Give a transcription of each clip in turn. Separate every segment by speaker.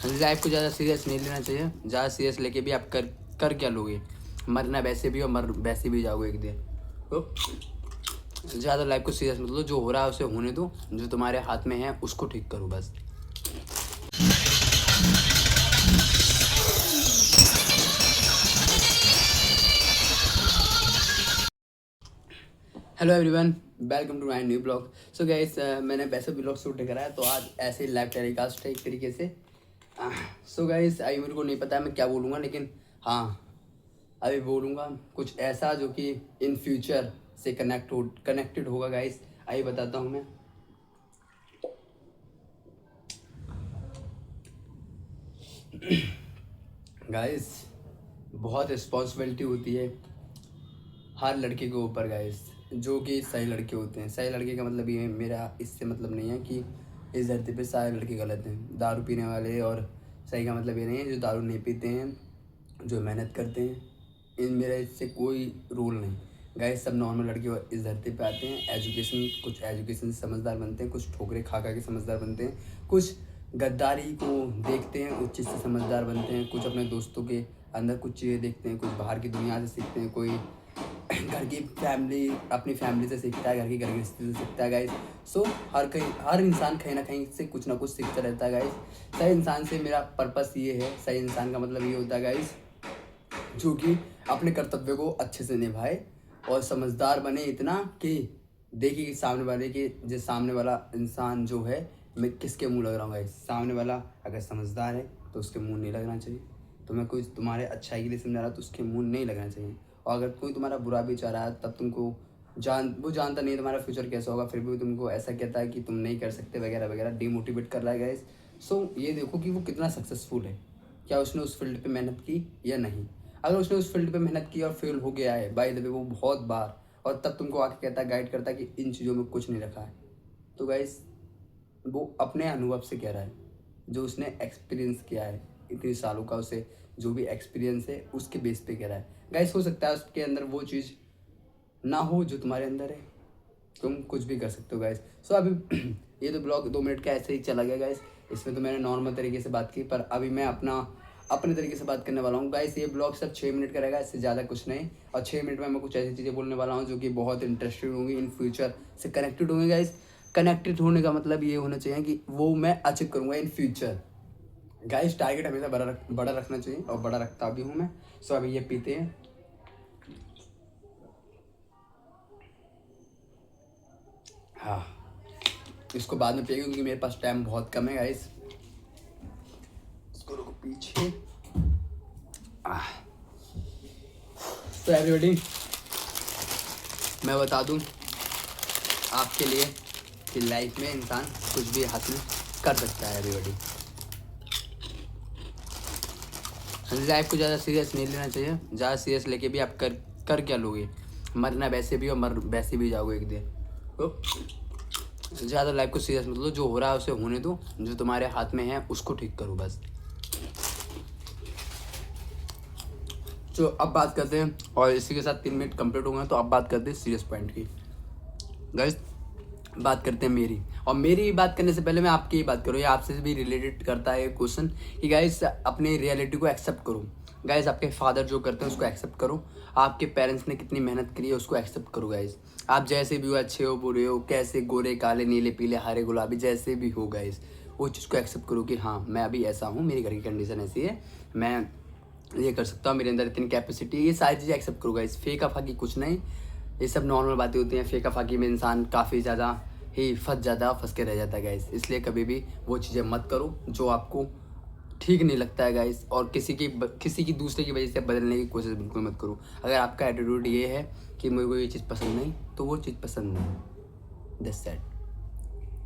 Speaker 1: Life को ज़्यादा serious नहीं लेना चाहिए। ज़्यादा सीरियस लेके भी आप कर क्या लोगे? मरना वैसे भी और मर वैसे भी जाओगे एक दिन। तो ज़्यादा लाइफ को सीरियस मत लो। जो हो रहा है उसे होने दो। जो तुम्हारे हाथ में है उसको ठीक करो बस। Hello everyone, welcome to my new blog. So guys, मैंने वैसे ब्लॉग शूट नहीं करा है तो आज ऐसे ही लाइव टेलीकास्ट है एक तरीके से। सो गाइस, अभी मेरे को नहीं पता है मैं क्या बोलूँगा, लेकिन हाँ अभी बोलूँगा कुछ ऐसा जो कि इन फ्यूचर से कनेक्टेड होगा गाइस। अभी बताता हूँ मैं। गाइस, बहुत रिस्पॉन्सिबिलिटी होती है हर लड़के के ऊपर गाइस, जो कि सही लड़के होते हैं। सही लड़के का मतलब ये मेरा इससे मतलब नहीं है कि इस धरती पे सारे लड़के गलत हैं। दारू पीने वाले और सही का मतलब ये नहीं है जो दारू नहीं पीते हैं, जो मेहनत करते हैं, इन मेरा इससे कोई रूल नहीं गाइस। सब नॉर्मल लड़के इस धरती पे आते हैं। कुछ एजुकेशन से समझदार बनते हैं, कुछ ठोकरे खा खा के समझदार बनते हैं, कुछ गद्दारी को देखते हैं उस चीज़ से समझदार बनते हैं, कुछ अपने दोस्तों के अंदर कुछ चीज़ें देखते हैं, कुछ बाहर की दुनिया से सीखते हैं, कोई घर की फैमिली अपनी फैमिली से सीखता है, घर की स्थिति से सीखता है गाइस। सो हर इंसान कहीं ना कहीं से कुछ ना कुछ सीखता रहता है गाइस। सही इंसान से मेरा पर्पस ये है, सही इंसान का मतलब ये होता है गाइस जो कि अपने कर्तव्य को अच्छे से निभाए और समझदार बने इतना कि देखिए कि सामने वाला इंसान जो है, मैं किसके मुंह लग रहा हूँ गाइस। सामने वाला अगर समझदार है तो उसके मुंह नहीं लगना चाहिए। तो मैं कोई तुम्हारे अच्छाई के लिए समझा रहा तो उसके मुंह नहीं लगना चाहिए। और अगर कोई तुम्हारा बुरा भी चाह रहा है तब तुमको वो जानता नहीं है तुम्हारा फ्यूचर कैसा होगा, फिर भी तुमको ऐसा कहता है कि तुम नहीं कर सकते वगैरह वगैरह, डिमोटिवेट कर रहा है गाइस। सो ये देखो कि वो कितना सक्सेसफुल है, क्या उसने उस फील्ड पे मेहनत की या नहीं। अगर उसने उस फील्ड पे मेहनत की और फेल हो गया है बाय द वे वो बहुत बार, और तब तुमको आके कहता है, गाइड करता है कि इन चीज़ों में कुछ नहीं रखा है, तो गाइस वो अपने अनुभव से कह रहा है, जो उसने एक्सपीरियंस किया है इतने सालों का, उसे जो भी एक्सपीरियंस है उसके बेस पे कह रहा है गाइस। हो सकता है उसके अंदर वो चीज़ ना हो जो तुम्हारे अंदर है, तुम कुछ भी कर सकते हो गाइस। सो अभी ये तो ब्लॉग 2 मिनट का ऐसे ही चला गया गाइस। इसमें तो मैंने नॉर्मल तरीके से बात की, पर अभी मैं अपने तरीके से बात करने वाला हूँ गाइस। ये ब्लॉग सिर्फ 6 मिनट का रहेगा, इससे ज़्यादा कुछ नहीं। और 6 मिनट में मैं कुछ ऐसी चीज़ें बोलने वाला हूँ जो कि बहुत इंटरेस्टिंग होंगी, इन फ्यूचर से कनेक्टेड होंगे गाइस। कनेक्टेड होने का मतलब ये होना चाहिए कि वो मैं अचीव करूँगा इन फ्यूचर गाइस। टारगेट हमेशा बड़ा रखना चाहिए और बड़ा रखता भी हूँ मैं। सो अभी ये पीते हैं। हाँ, इसको बाद में पिएंगे क्योंकि मेरे पास टाइम बहुत कम है गाइस। इसको रुको पीछे। तो एवरीबॉडी, मैं बता दूं आपके लिए कि लाइफ में इंसान कुछ भी हासिल कर सकता है एवरीबॉडी। लाइफ को ज़्यादा सीरियस नहीं लेना चाहिए। ज़्यादा सीरियस लेके भी आप कर क्या लोगे? मरना वैसे भी और मर वैसे भी जाओगे एक दिन। तो ज़्यादा लाइफ को सीरियस मत लो। जो हो रहा है उसे होने दो। जो तुम्हारे हाथ में है उसको ठीक करो बस। तो अब बात करते हैं, और इसी के साथ 3 मिनट कंप्लीट होंगे, तो अब बात करते हैं सीरियस पॉइंट की गाइस। बात करते हैं मेरी बात करने से पहले मैं आपकी ही बात करूँ, या आपसे भी रिलेटेड करता है क्वेश्चन कि गाइस अपनी रियलिटी को एक्सेप्ट करो गाइस। आपके फादर जो करते हैं उसको एक्सेप्ट करो। आपके पेरेंट्स ने कितनी मेहनत करी है उसको एक्सेप्ट करो गाइस। आप जैसे भी हो, अच्छे हो बुरे हो, कैसे गोरे काले नीले पीले हरे गुलाबी जैसे भी हो गाइस, वो चीज़ को एक्सेप्ट करो कि हाँ मैं अभी ऐसा हूँ, मेरी घर की कंडीशन ऐसी है, मैं ये कर सकता हूँ, मेरे अंदर इतनी कैपेसिटी। ये सारी चीज़ें एक्सेप्ट करो गाइस। फेका फाकी कुछ नहीं, ये सब नॉर्मल बातें होती हैं। फेका फाकी में इंसान काफ़ी ज़्यादा ही फंस के रह जाता है गाइस। इसलिए कभी भी वो चीज़ें मत करो जो आपको ठीक नहीं लगता है गाइस। और किसी की दूसरे की वजह से बदलने की कोशिश बिल्कुल मत करो। अगर आपका एटीट्यूड ये है कि मेरे को ये चीज़ पसंद नहीं, तो वो चीज़ पसंद नहीं, दैट्स सेट।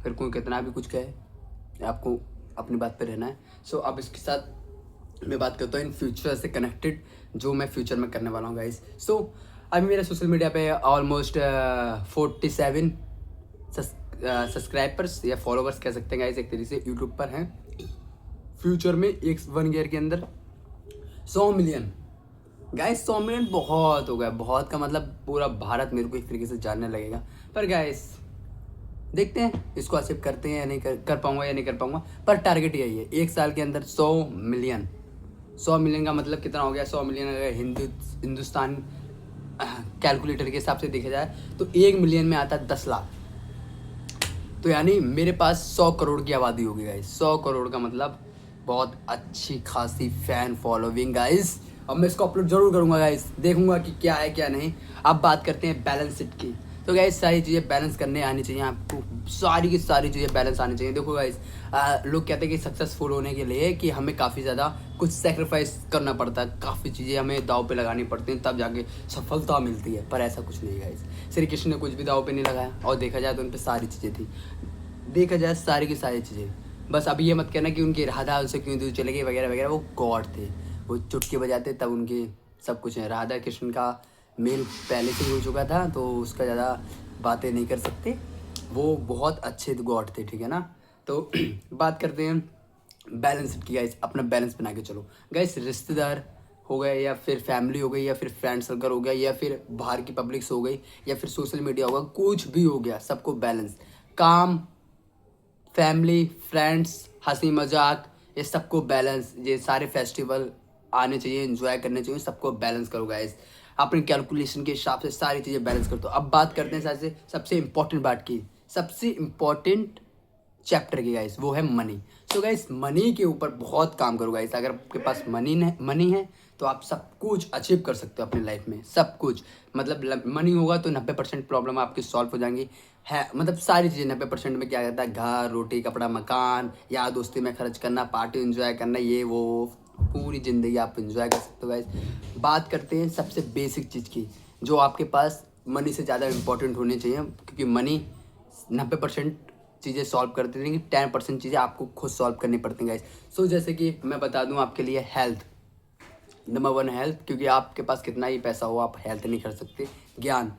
Speaker 1: फिर कोई कितना भी कुछ कहे, आपको अपनी बात पे रहना है। सो अब इसके साथ मैं बात करता हूँ इन फ्यूचर से कनेक्टेड, जो मैं फ्यूचर में करने वाला हूँ गाइस। सो अभी मेरा सोशल मीडिया पे ऑलमोस्ट 47 सब्सक्राइबर्स या फॉलोवर्स कह सकते हैं गाइस, एक तरीके से यूट्यूब पर हैं। फ्यूचर में 1 ईयर के अंदर 100 मिलियन गाइस। 100 मिलियन बहुत हो गया। बहुत का मतलब पूरा भारत मेरे को एक तरीके से जानने लगेगा। पर गाइस देखते हैं इसको अचीव करते हैं या नहीं कर पाऊँगा या नहीं कर पाऊँगा, पर टारगेट यही है 1 साल के अंदर 100 मिलियन। 100 मिलियन का मतलब कितना हो गया? 100 मिलियन अगर हिंदुस्तान कैलकुलेटर के हिसाब से देखा जाए तो 1 मिलियन में आता है 10 लाख। तो यानी मेरे पास 100 करोड़ की आबादी होगी गाइस। 100 करोड़ का मतलब बहुत अच्छी खासी फैन फॉलोइंग गाइस। अब मैं इसको अपलोड जरूर करूँगा गाइस, देखूंगा कि क्या है क्या नहीं। अब बात करते हैं बैलेंस शीट की। तो गाइस सारी चीज़ें बैलेंस करने आनी चाहिए आपको, सारी की सारी चीज़ें बैलेंस आनी चाहिए। देखो गाइस, लोग कहते हैं कि सक्सेसफुल होने के लिए कि हमें काफ़ी ज़्यादा कुछ सेक्रीफाइस करना पड़ता है, काफ़ी चीज़ें हमें दाव पे लगानी पड़ती हैं, तब जाके सफलता मिलती है। पर ऐसा कुछ नहीं गाइस, श्री कृष्ण ने कुछ भी दाव पे नहीं लगाया, और देखा जाए तो उन पर सारी चीज़ें थी। देखा जाए सारी की सारी चीज़ें, बस अभी ये मत कहना कि उनकी राधा उनसे क्यों दूर चले गई वगैरह वगैरह, वो गॉड थे, वो चुटकी बजाते तब उनके सब कुछ है। राधा कृष्ण का मेल पहले से ही हो चुका था, तो उसका ज़्यादा बातें नहीं कर सकते, वो बहुत अच्छे गॉड थे, ठीक है ना। तो बात करते हैं बैलेंस की गाइस, अपना बैलेंस बना के चलो गाइस। रिश्तेदार हो गए, या फिर फैमिली हो गई, या फिर फ्रेंड सर्कल हो गया, या फिर बाहर की पब्लिक्स हो गई, या फिर सोशल मीडिया होगा, कुछ भी हो गया, सबको बैलेंस। काम, फैमिली, फ्रेंड्स, हंसी मजाक, ये सबको बैलेंस, ये सारे फेस्टिवल आने चाहिए, एंजॉय करने चाहिए, सबको बैलेंस करो गाइस। अपनी कैलकुलेशन के हिसाब से सारी चीज़ें बैलेंस कर दो। अब बात करते हैं सबसे इम्पोर्टेंट बात की, सबसे इम्पोर्टेंट चैप्टर की गाइस, वो है मनी। सो गाइस मनी के ऊपर बहुत काम करो गाइस। अगर आपके पास मनी है तो आप सब कुछ अचीव कर सकते हो अपनी लाइफ में, सब कुछ। मतलब मनी होगा तो 90% प्रॉब्लम आपकी सॉल्व हो जाएंगी है। मतलब सारी चीज़ें 90% में क्या कहता है, घर, रोटी, कपड़ा, मकान, यार दोस्ती में खर्च करना, पार्टी एंजॉय करना, ये वो पूरी ज़िंदगी आप एंजॉय कर सकते हो गाइस। बात करते हैं सबसे बेसिक चीज़ की, जो आपके पास मनी से ज़्यादा इंपॉर्टेंट होनी चाहिए, क्योंकि मनी 90% चीज़ें सॉल्व करते हैं, लेकिन 10% चीज़ें आपको खुद सॉल्व करनी पड़ती हैं गाइस। सो जैसे कि मैं बता दूं आपके लिए, हेल्थ नंबर 1 हेल्थ, क्योंकि आपके पास कितना ही पैसा हो आप हेल्थ नहीं खरीद सकते। ज्ञान,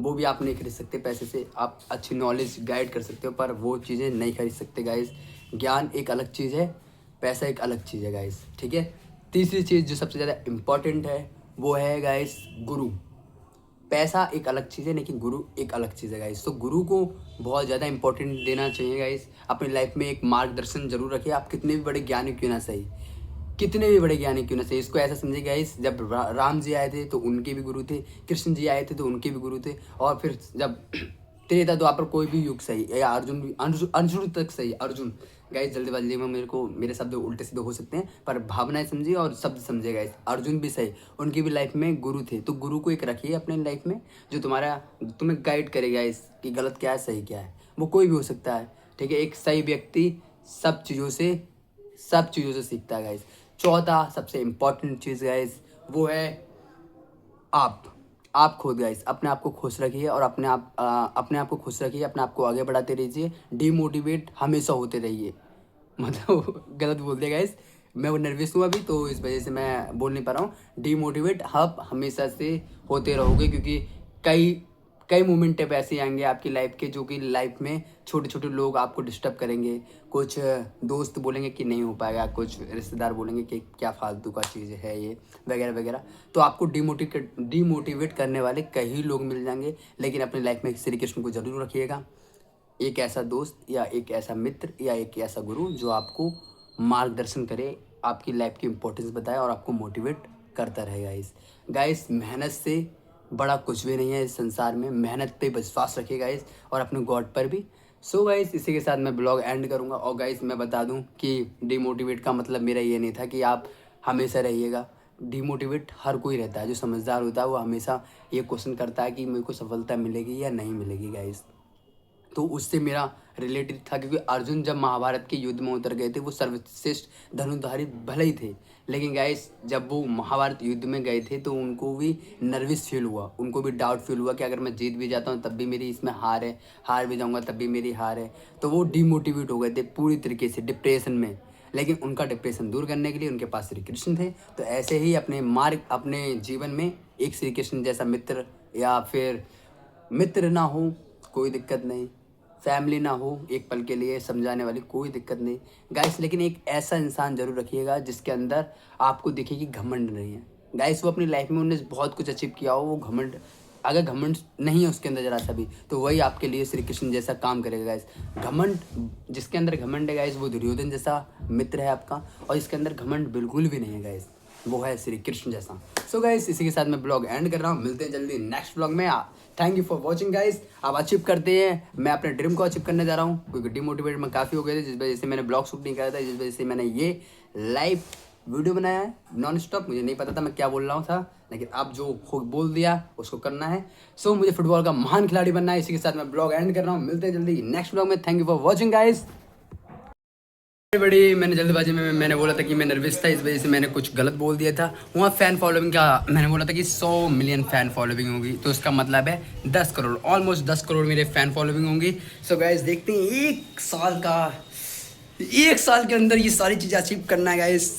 Speaker 1: वो भी आप नहीं खरीद सकते पैसे से, आप अच्छी नॉलेज गाइड कर सकते हो, पर वो चीज़ें नहीं खरीद सकते गाइस। ज्ञान एक अलग चीज़ है, पैसा एक अलग चीज़ है गाइस, ठीक है। तीसरी चीज़ जो सबसे ज़्यादा इम्पॉर्टेंट है वो है गाइस गुरु। पैसा एक अलग चीज़ है, लेकिन गुरु एक अलग चीज़ है गाइस। तो गुरु को बहुत ज़्यादा इंपॉर्टेंट देना चाहिए गाइस। अपनी लाइफ में एक मार्गदर्शन जरूर रखिए, आप कितने भी बड़े ज्ञानी क्यों ना सही, कितने भी बड़े ज्ञानी क्यों ना सही। इसको ऐसा समझिए गाइस, जब राम जी आए थे तो उनके भी गुरु थे, कृष्ण जी आए थे तो उनके भी गुरु थे, और फिर जब त्रेता द्वापर कोई भी युग सही, या अर्जुन भी, अर्जुन तक सही, अर्जुन। गाइस जल्दीबाजी में मेरे शब्द उल्टे सीधे हो सकते हैं, पर भावनाएं समझिए और शब्द समझिए गाइस। अर्जुन भी सही, उनकी भी लाइफ में गुरु थे, तो गुरु को एक रखिए अपने लाइफ में, जो तुम्हें गाइड करेगा इस कि गलत क्या है सही क्या है। वो कोई भी हो सकता है, ठीक है। एक सही व्यक्ति सब चीज़ों से सीखता है गाइस। चौथा सबसे इम्पोर्टेंट चीज़ गाइस, वो है आप खुद गाइस अपने आप को खुश रखिए, और अपने आप को खुश रखिए, अपने आप को आगे बढ़ाते रहिए, डीमोटिवेट हमेशा होते रहिए। मतलब गलत बोल दिया गाइस, मैं वो नर्वस हूँ अभी, तो इस वजह से मैं बोल नहीं पा रहा हूँ। डीमोटिवेट आप हमेशा से होते रहोगे, क्योंकि कई कई मोमेंट अब ऐसे आएंगे आपकी लाइफ के, जो कि लाइफ में छोटे छोटे लोग आपको डिस्टर्ब करेंगे। कुछ दोस्त बोलेंगे कि नहीं हो पाएगा, कुछ रिश्तेदार बोलेंगे कि क्या फालतू का चीज़ है ये, वगैरह वगैरह। तो आपको डीमोटिवेट करने वाले कई लोग मिल जाएंगे, लेकिन अपनी लाइफ में श्री कृष्ण को जरूर रखिएगा, एक ऐसा दोस्त या एक ऐसा मित्र या एक ऐसा गुरु जो आपको मार्गदर्शन करे, आपकी लाइफ की इम्पोर्टेंस बताए और आपको मोटिवेट करता रहे गाइस। गाइस मेहनत से बड़ा कुछ भी नहीं है इस संसार में, मेहनत पे विश्वास रखिए गाइस, और अपने गॉड पर भी। सो गाइस इसी के साथ मैं ब्लॉग एंड करूँगा। और गाइस मैं बता दूँ कि डिमोटिवेट का मतलब मेरा ये नहीं था कि आप हमेशा रहिएगा। डिमोटिवेट हर कोई रहता है, जो समझदार होता है वो हमेशा ये क्वेश्चन करता है कि मेरे को सफलता मिलेगी या नहीं मिलेगी गाइस। तो उससे मेरा रिलेटेड था, क्योंकि अर्जुन जब महाभारत के युद्ध में उतर गए थे, वो सर्वश्रेष्ठ धनुधारी भले ही थे, लेकिन गाइस जब वो महाभारत युद्ध में गए थे तो उनको भी नर्वस फील हुआ, उनको भी डाउट फील हुआ कि अगर मैं जीत भी जाता हूँ तब भी मेरी इसमें हार है, हार भी जाऊँगा तब भी मेरी हार है। तो वो डिमोटिवेट हो गए थे पूरी तरीके से, डिप्रेशन में। लेकिन उनका डिप्रेशन दूर करने के लिए उनके पास श्री कृष्ण थे। तो ऐसे ही अपने जीवन में एक श्री कृष्ण जैसा मित्र, या फिर मित्र ना हो कोई दिक्कत नहीं, फैमिली ना हो एक पल के लिए समझाने वाली, कोई दिक्कत नहीं गाइस, लेकिन एक ऐसा इंसान जरूर रखिएगा जिसके अंदर आपको दिखे कि घमंड नहीं है गाइस। वो अपनी लाइफ में उन्होंने बहुत कुछ अचीव किया हो, वो घमंड अगर घमंड नहीं है उसके अंदर जरा सा भी, तो वही आपके लिए श्री कृष्ण जैसा काम करेगा गाइस। घमंड, जिसके अंदर घमंड है गाइस, वो दुर्योधन जैसा मित्र है आपका, और इसके अंदर घमंड बिल्कुल भी नहीं है गाइस, वो है श्री कृष्ण जैसा। सो गाइस, इसी के साथ मैं ब्लॉग एंड कर रहा हूँ। मिलते हैं जल्दी नेक्स्ट ब्लॉग में। Thank you for watching guys. आप अचीव करते हैं, मैं अपने ड्रीम को अचीव करने जा रहा हूँ, क्योंकि डिमोटिवेट मैं काफ़ी हो गए थे, जिस वजह से मैंने ब्लॉग शूट नहीं करा था, जिस वजह से मैंने ये लाइव वीडियो बनाया है नॉन स्टॉप। मुझे नहीं पता था मैं क्या बोल रहा हूँ था, लेकिन अब जो बोल दिया उसको करना है। सो मुझे फुटबॉल का महान खिलाड़ी बनना है। इसी के साथ मैं ब्लॉग एंड कर रहा हूँ। मिलते हैं जल्दी नेक्स्ट ब्लॉग में। Thank you for watching guys. बड़ी मैंने जल्दबाजी में मैंने बोला था कि मैं नर्वस था, इस वजह से मैंने कुछ गलत बोल दिया था। वहाँ फ़ैन फॉलोइंग का मैंने बोला था कि 100 मिलियन फ़ैन फॉलोइंग होगी, तो उसका मतलब है 10 करोड़, ऑलमोस्ट 10 करोड़ मेरे फ़ैन फॉलोइंग होंगी। सो गाइस, देखते हैं एक साल के अंदर ये सारी चीज़ें अचीव करना है गाइस।